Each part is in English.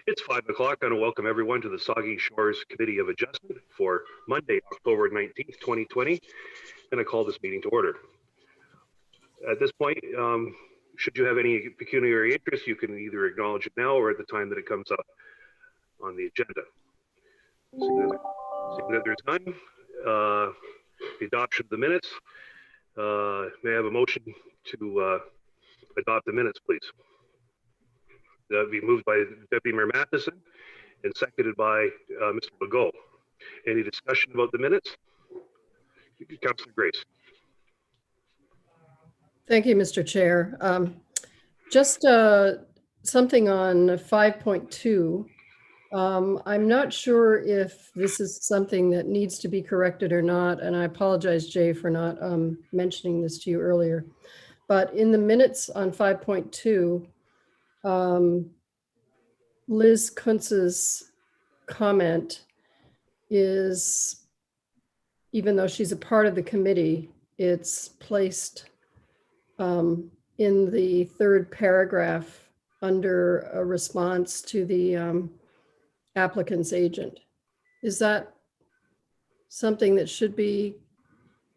It's 5 o'clock. I want to welcome everyone to the Saugeen Shores Committee of Adjustment for Monday, October 19th, 2020, and I call this meeting to order. At this point, should you have any pecuniary interest, you can either acknowledge it now or at the time that it comes up on the agenda. Seeing that there's none, the adoption of the minutes. May I have a motion to adopt the minutes, please? That would be moved by Deputy Mayor Matheson and seconded by Mr. Legault. Any discussion about the minutes? Councillor Grace. Thank you, Mr. Chair. Just something on 5.2. I'm not sure if this is something that needs to be corrected or not, and I apologize, Jay, for not mentioning this to you earlier. But in the minutes on 5.2, Liz Kuntz's comment is, even though she's a part of the committee, it's placed in the third paragraph under a response to the applicant's agent. Is that something that should be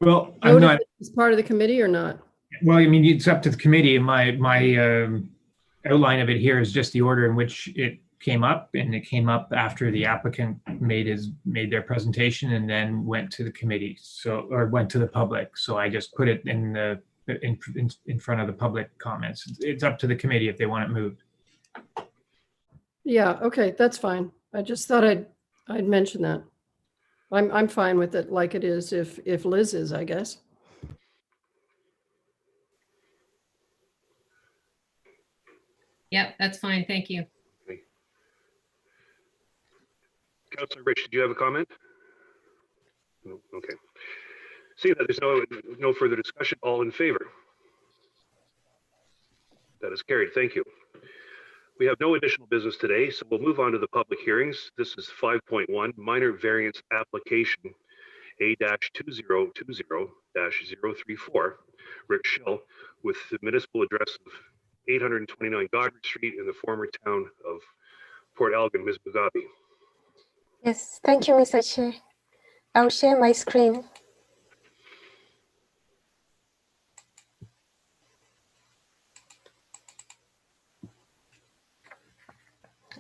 noted as part of the committee or not? Well, I mean, it's up to the committee. My outline of it here is just the order in which it came up, and it came up after the applicant made their presentation and then went to the committee, or went to the public. So I just put it in front of the public comments. It's up to the committee if they want it moved. Yeah, okay, that's fine. I just thought I'd mention that. I'm fine with it like it is if Liz is, I guess. Yep, that's fine. Thank you. Okay. Councillor Rich, did you have a comment? No. Okay. Seeing that there's no further discussion, all in favor? That is carried. Thank you. We have no additional business today, so we'll move on to the public hearings. This is 5.1, minor variance application A-2020-034, Rick Schill, with the municipal address of 829 Godfrey Street in the former town of Port Elgin. Ms. Mugabe. Yes, thank you, Mr. Chair. I'll share my screen.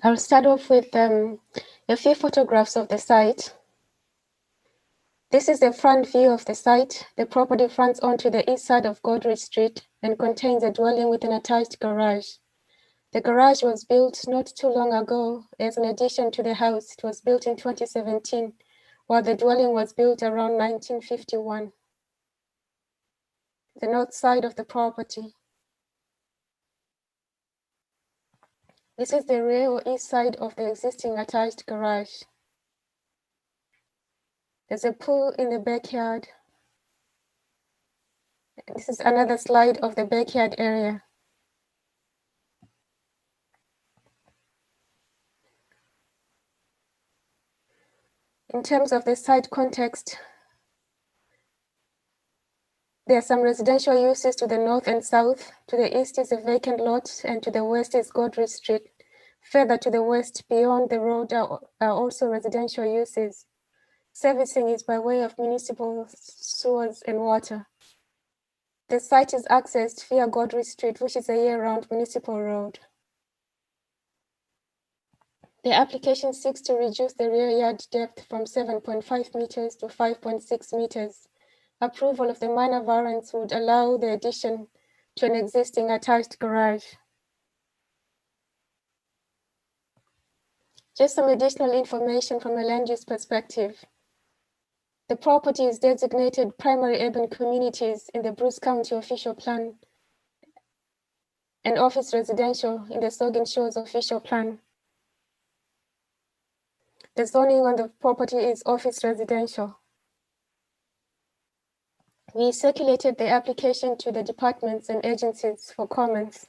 I'll start off with a few photographs of the site. This is the front view of the site. The property fronts onto the east side of Godfrey Street and contains a dwelling with an attached garage. The garage was built not too long ago as an addition to the house. It was built in 2017, while the dwelling was built around 1951. The north side of the property. This is the rear or east side of the existing attached garage. There's a pool in the backyard. This is another slide of the backyard area. In terms of the site context, there are some residential uses to the north and south. To the east is a vacant lot, and to the west is Godfrey Street. Further to the west, beyond the road, are also residential uses. Servicing is by way of municipal sewers and water. The site is accessed via Godfrey Street, which is a year-round municipal road. The application seeks to reduce the rear yard depth from 7.5 meters to 5.6 meters. Approval of the minor variance would allow the addition to an existing attached garage. Just some additional information from a land use perspective. The property is designated primary urban communities in the Bruce County official plan and office residential in the Saugeen Shores official plan. The zoning on the property is office residential. We circulated the application to the departments and agencies for comments.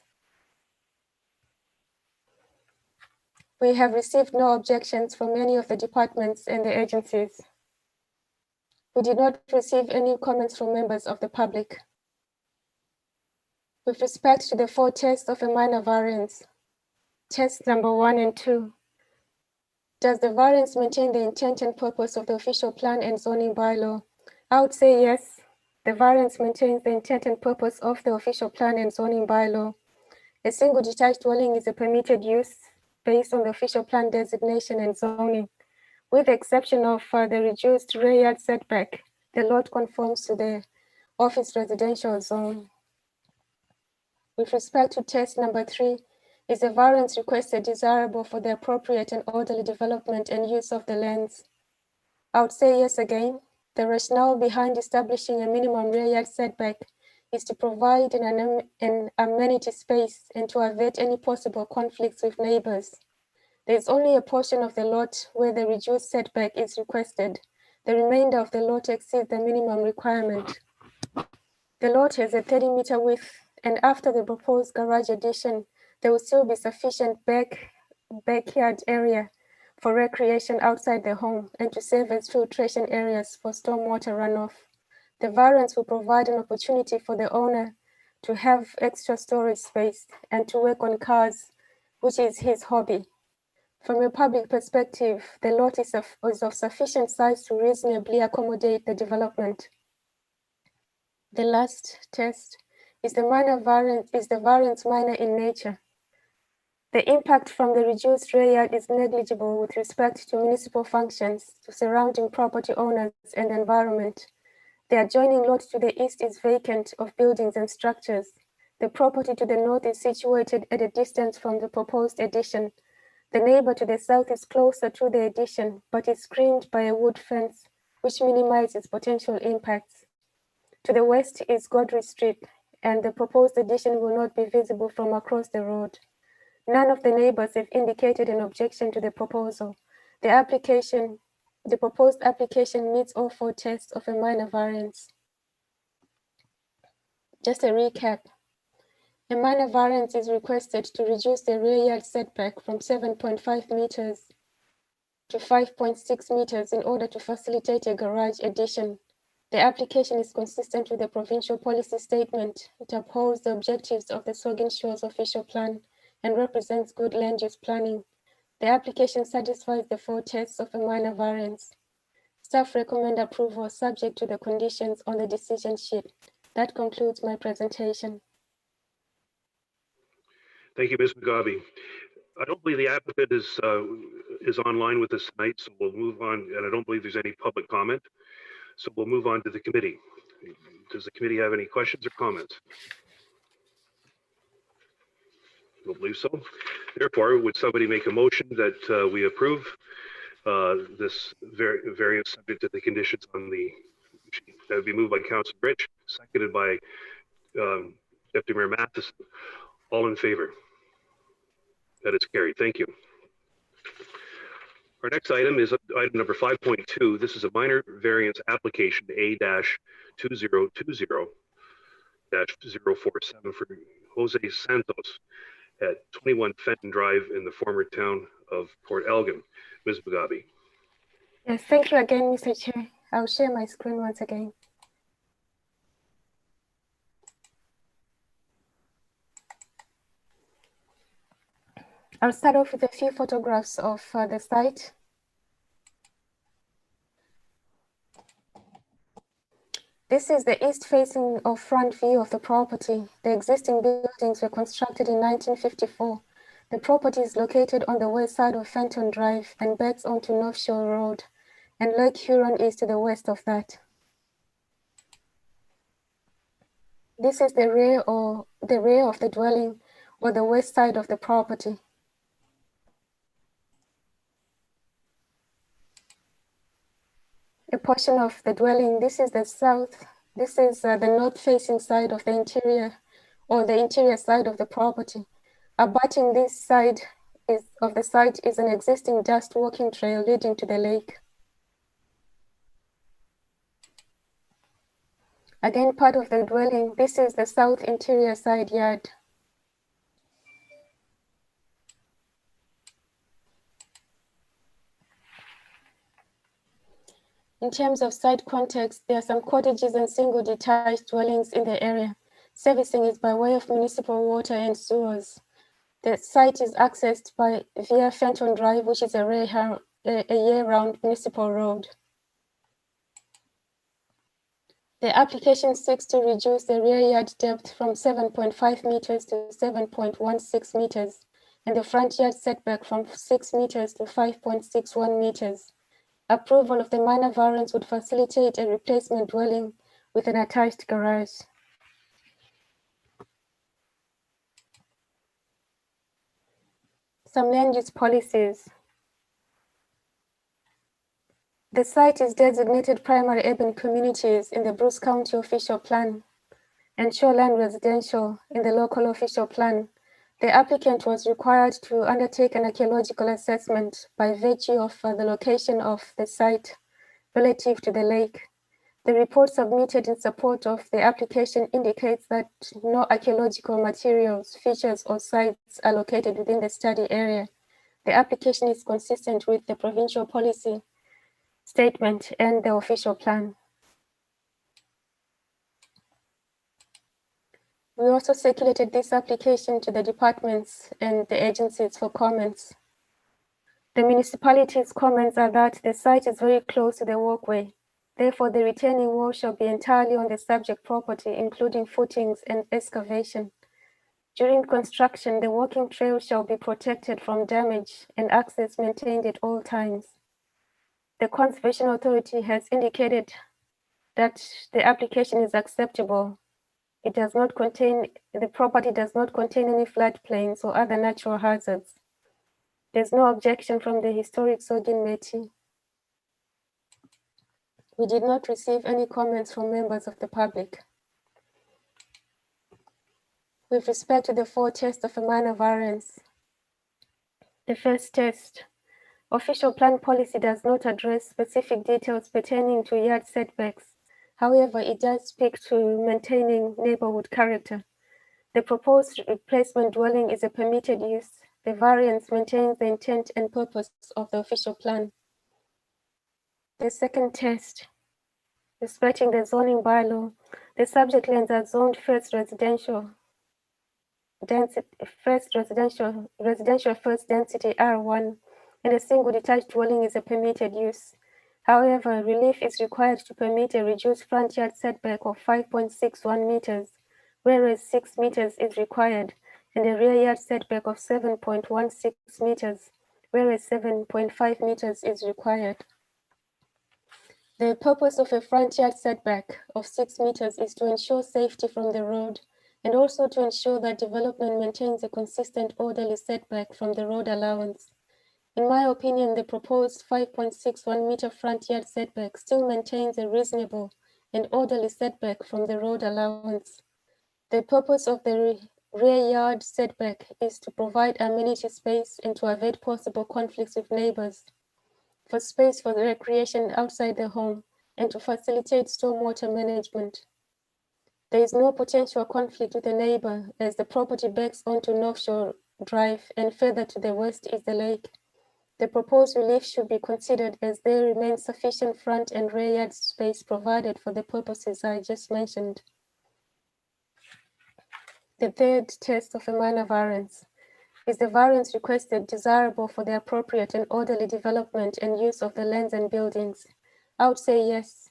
We have received no objections from any of the departments and the agencies. We did not receive any comments from members of the public. With respect to the 4 tests of a minor variance, test number 1 and 2, Does the variance maintain the intent and purpose of the official plan and zoning bylaw? I would say yes. The variance maintains the intent and purpose of the official plan and zoning bylaw. A single detached dwelling is a permitted use based on the official plan designation and zoning. With the exception of the reduced rear yard setback, the lot conforms to the office residential zone. With respect to test number 3, is the variance requested desirable for the appropriate and orderly development and use of the lands? I would say yes again. The rationale behind establishing a minimum rear yard setback is to provide an amenity space and to avert any possible conflicts with neighbors. There is only a portion of the lot where the reduced setback is requested. The remainder of the lot exceeds the minimum requirement. The lot has a 30-meter width, and after the proposed garage addition, there will still be sufficient backyard area for recreation outside the home and to serve as filtration areas for stormwater runoff. The variance will provide an opportunity for the owner to have extra storage space and to work on cars, which is his hobby. From a public perspective, the lot is of sufficient size to reasonably accommodate the development. The last test is the variance minor in nature. The impact from the reduced rear yard is negligible with respect to municipal functions, to surrounding property owners and the environment. The adjoining lot to the east is vacant of buildings and structures. The property to the north is situated at a distance from the proposed addition. The neighbor to the south is closer to the addition, but is screened by a wood fence, which minimizes potential impacts. To the west is Godrey Street, and the proposed addition will not be visible from across the road. None of the neighbors have indicated an objection to the proposal. The proposed application meets all 4 tests of a minor variance. Just a recap. A minor variance is requested to reduce the rear yard setback from 7.5 meters to 5.6 meters in order to facilitate a garage addition. The application is consistent with the provincial policy statement. It upholds the objectives of the Saugeen Shores official plan and represents good land use planning. The application satisfies the 4 tests of a minor variance. Staff recommend approval subject to the conditions on the decision sheet. That concludes my presentation. Thank you, Ms. Mugabe. I don't believe the applicant is online with us tonight, so we'll move on, and I don't believe there's any public comment. So we'll move on to the committee. Does the committee have any questions or comments? I don't believe so. Therefore, would somebody make a motion that we approve this variance subject to the conditions on the sheet? That would be moved by Councilor Rich, seconded by Deputy Mayor Matheson. All in favor? That is carried. Thank you. Our next item is item number 5.2. This is a minor variance application A-2020-047 for Jose Santos at 21 Fenton Drive in the former town of Port Elgin. Ms. Mugabe. Yes, thank you again, Mr. Chair. I'll share my screen once again. I'll start off with a few photographs of the site. This is the east facing or front view of the property. The existing buildings were constructed in 1954. The property is located on the west side of Fenton Drive and backs onto North Shore Road, and Lake Huron is to the west of that. This is the rear of the dwelling or the west side of the property. A portion of the dwelling, this is the south, this is the north-facing side of the interior or the interior side of the property. Abutting this side of the site is an existing dust walking trail leading to the lake. Again, part of the dwelling, this is the south interior side yard. In terms of site context, there are some cottages and single detached dwellings in the area. Servicing is by way of municipal water and sewers. The site is accessed via Fenton Drive, which is a year-round municipal road. The application seeks to reduce the rear yard depth from 7.5 meters to 7.16 meters, and the front yard setback from 6 meters to 5.61 meters. Approval of the minor variance would facilitate a replacement dwelling with an attached garage. Some land use policies. The site is designated primary urban communities in the Bruce County official plan and shoreline residential in the local official plan. The applicant was required to undertake an archaeological assessment by virtue of the location of the site relative to the lake. The report submitted in support of the application indicates that no archaeological materials, features, or sites are located within the study area. The application is consistent with the provincial policy statement and the official plan. We also circulated this application to the departments and the agencies for comments. The municipality's comments are that the site is very close to the walkway. Therefore, the retaining wall shall be entirely on the subject property, including footings and excavation. During construction, the walking trail shall be protected from damage and access maintained at all times. The Conservation Authority has indicated that the application is acceptable. The property does not contain any floodplains or other natural hazards. There's no objection from the historic Saugeen Métis. We did not receive any comments from members of the public. With respect to the 4 tests of a minor variance, the first test, official plan policy does not address specific details pertaining to yard setbacks. However, it does speak to maintaining neighborhood character. The proposed replacement dwelling is a permitted use. The variance maintains the intent and purpose of the official plan. The second test, respecting the zoning bylaw, the subject lands are zoned first residential first density R1, and a single detached dwelling is a permitted use. However, relief is required to permit a reduced front yard setback of 5.61 meters, whereas 6 meters is required, and a rear yard setback of 7.16 meters, whereas 7.5 meters is required. The purpose of a front yard setback of 6 meters is to ensure safety from the road and also to ensure that development maintains a consistent orderly setback from the road allowance. In my opinion, the proposed 5.61 meter front yard setback still maintains a reasonable and orderly setback from the road allowance. The purpose of the rear yard setback is to provide amenity space and to avoid possible conflicts with neighbors, for space for recreation outside the home, and to facilitate stormwater management. There is no potential conflict with a neighbor as the property backs onto North Shore Drive and further to the west is the lake. The proposed relief should be considered as there remains sufficient front and rear yard space provided for the purposes I just mentioned. The third test of a minor variance. Is the variance requested desirable for the appropriate and orderly development and use of the lands and buildings? I would say yes.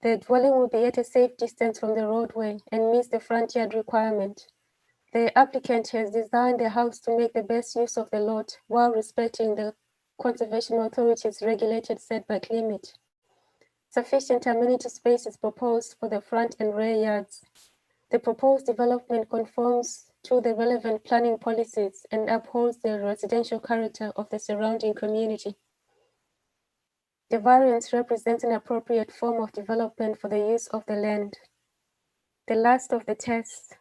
The dwelling will be at a safe distance from the roadway and meets the front yard requirement. The applicant has designed the house to make the best use of the lot while respecting the Conservation Authority's regulated setback limit. Sufficient amenity space is proposed for the front and rear yards. The proposed development conforms to the relevant planning policies and upholds the residential character of the surrounding community. The variance represents an appropriate form of development for the use of the land. The last of the tests,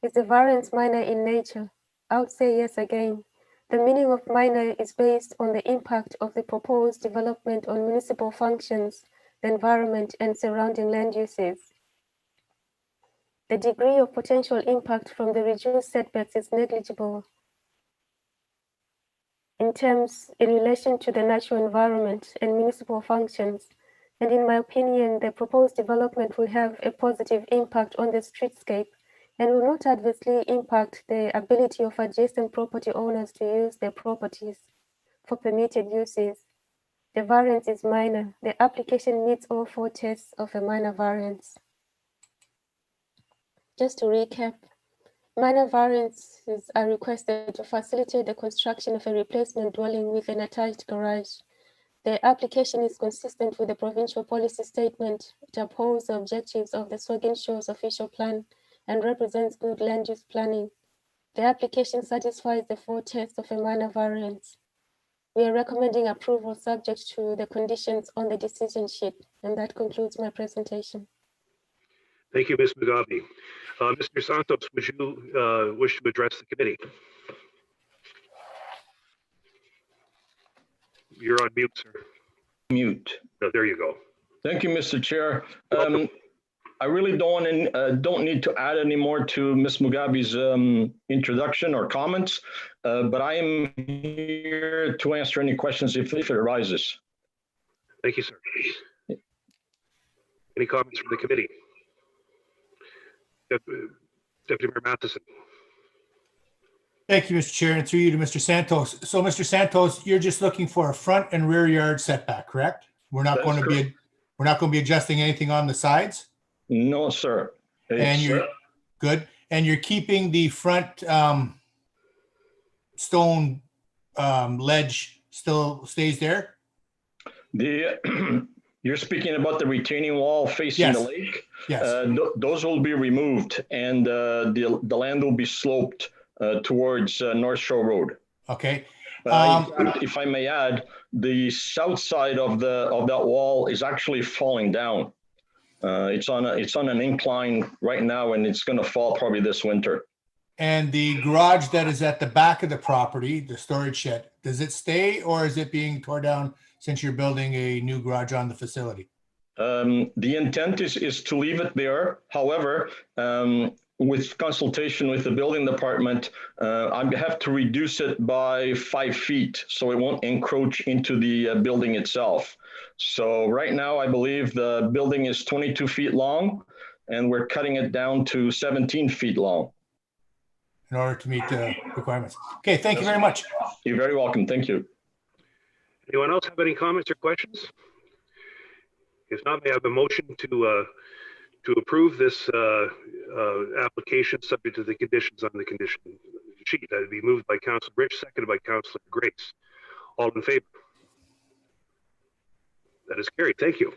is the variance minor in nature? I would say yes again. The meaning of minor is based on the impact of the proposed development on municipal functions, the environment, and surrounding land uses. The degree of potential impact from the reduced setbacks is negligible in relation to the natural environment and municipal functions. And in my opinion, the proposed development will have a positive impact on the streetscape and will not adversely impact the ability of adjacent property owners to use their properties for permitted uses. The variance is minor. The application meets all 4 tests of a minor variance. Just to recap, minor variances are requested to facilitate the construction of a replacement dwelling with an attached garage. The application is consistent with the provincial policy statement. It upholds the objectives of the Saugeen Shores official plan and represents good land use planning. The application satisfies the 4 tests of a minor variance. We are recommending approval subject to the conditions on the decision sheet, and that concludes my presentation. Thank you, Ms. Mugabe. Mr. Santos, would you wish to address the committee? You're on mute, sir. Mute. Oh, there you go. Thank you, Mr. Chair. Welcome. I really don't need to add any more to Ms. Mugabe's introduction or comments, but I am here to answer any questions if it arises. Thank you, sir. Any comments from the committee? Deputy Mayor Matheson. Thank you, Mr. Chair, and through you to Mr. Santos. So, Mr. Santos, you're just looking for a front and rear yard setback, correct? We're not going to be adjusting anything on the sides? No, sir. And you're good. And you're keeping the front stone ledge still stays there? You're speaking about the retaining wall facing the lake? Yes. Those will be removed, and the land will be sloped towards North Shore Road. Okay. If I may add, the south side of that wall is actually falling down. It's on an incline right now, and it's going to fall probably this winter. And the garage that is at the back of the property, the storage shed, does it stay, or is it being torn down since you're building a new garage on the facility? The intent is to leave it there. However, with consultation with the building department, I have to reduce it by 5 feet so it won't encroach into the building itself. So right now, I believe the building is 22 feet long, and we're cutting it down to 17 feet long. In order to meet the requirements. Okay, thank you very much. You're very welcome. Thank you. Anyone else have any comments or questions? If not, may I have a motion to approve this application subject to the conditions on the condition sheet? That would be moved by Councilor Rich, seconded by Councilor Grace. All in favor? That is carried. Thank you.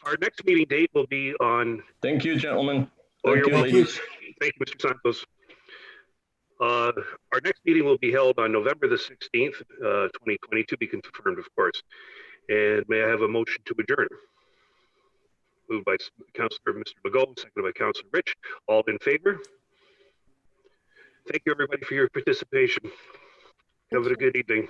Our next meeting date will be on. Thank you, gentlemen. Thank you, ladies. Thank you, Mr. Santos. Our next meeting will be held on November the 16th, 2020, to be confirmed, of course. And may I have a motion to adjourn? Moved by Councilor Mr. Mugabe, seconded by Councilor Rich. All in favor? Thank you, everybody, for your participation. Have a good evening.